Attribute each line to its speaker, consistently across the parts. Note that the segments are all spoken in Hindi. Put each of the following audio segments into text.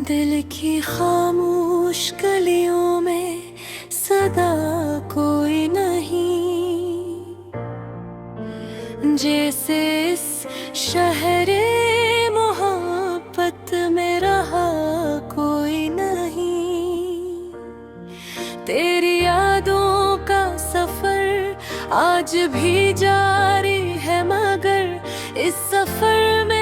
Speaker 1: दिल की खामोश गलियों में सदा कोई नहीं, जैसे इस शहरे मोहब्बत में रहा कोई नहीं। तेरी यादों का सफर आज भी जारी है, मगर इस सफर में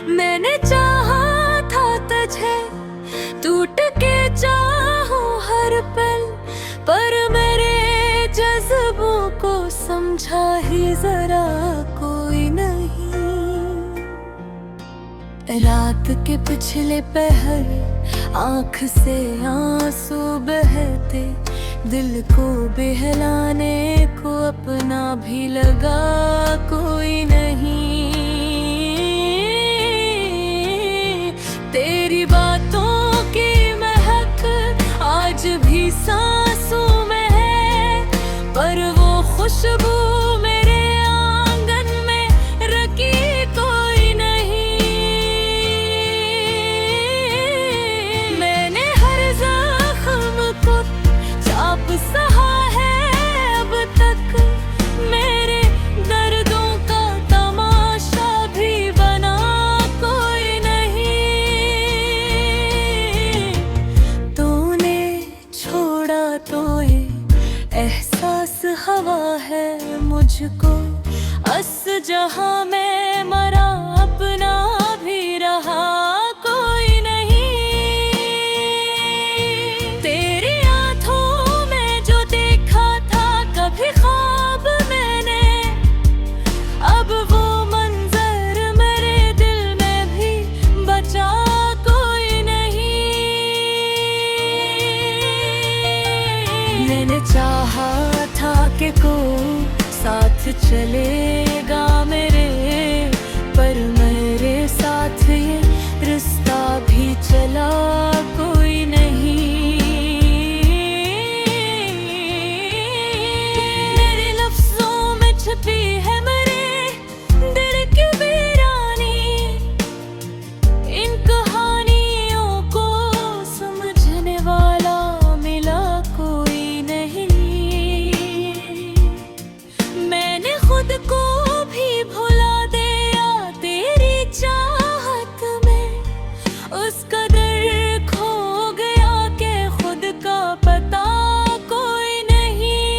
Speaker 1: मैंने चाहा था तुझे, टूट के चाहूं हर पल, पर मेरे जज्बों को समझा ही जरा कोई नहीं। रात के पिछले पहर आंख से आंसू बहते, दिल को बहलाने को अपना भी लगा कोई नहीं। तेरी बातों की महक आज भी सांसों में है, पर वो खुशबू मेरे आंगन में रखी कोई नहीं। मैंने हर जख्म को चाप सहा है अब तक, मेरे दर्दों का तमाशा भी बना कोई नहीं। तूने छोड़ा तो ये एहसास हवा है मुझको, अस जहां मैं मरा अपना भी रहा कोई नहीं। तेरी आंखों में जो देखा था कभी ख्वाब मैंने, अब वो मंजर मेरे दिल में भी बचा कोई नहीं। मैंने चाहा था कि कोई साथ चलेगा मेरे, पर मेरे साथ ये रिश्ता भी चला कोई नहीं। मेरे लफ्जों में छुपी है मेरे दिल की वीरानी, इन कहानियों को समझने वाला मिला कोई नहीं। मैंने खुद को भी भुला दिया तेरी चाहत में, उस कदर खो गया कि खुद का पता कोई नहीं।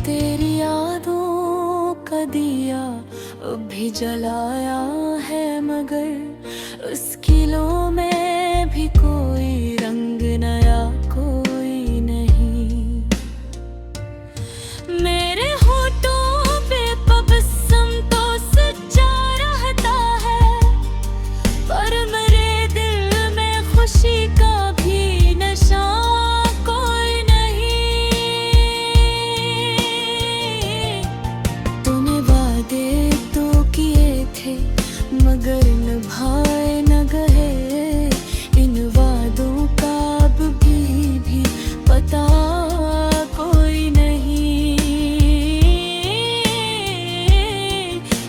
Speaker 1: तेरी यादों का दिया भी जलाया है, मगर उस किलों में भी कोई रंग नया कोई नहीं। मेरे होठों पे तबस्सुम तो सच्चा रहता है, पर मेरे दिल में खुशी का भी नशा कोई नहीं। तूने वादे तो किए थे मगर निभाए न गए, इन वादों का अब भी पता कोई नहीं।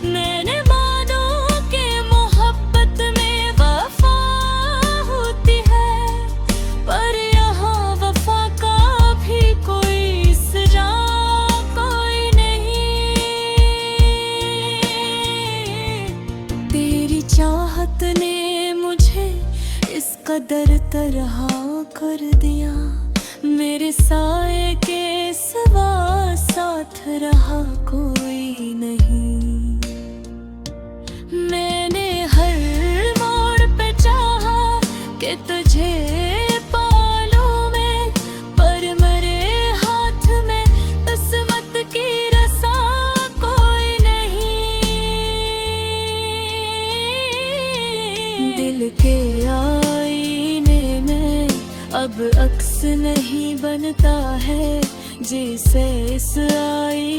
Speaker 1: मैंने मानो कि मोहब्बत में वफा होती है, पर यहाँ वफा का भी कोई सजा कोई नहीं। तेरी चाहत ने मुझे इस कदर तरह कर दिया, मेरे साए के सिवा साथ रहा कोई नहीं। मैंने हर मोड़ पे चाहा कि तुझे पालूं मैं, पर मेरे हाथ में किस्मत की रसा कोई नहीं। दिल के आईने में अब अक्स नहीं बनता है, जैसे इस आई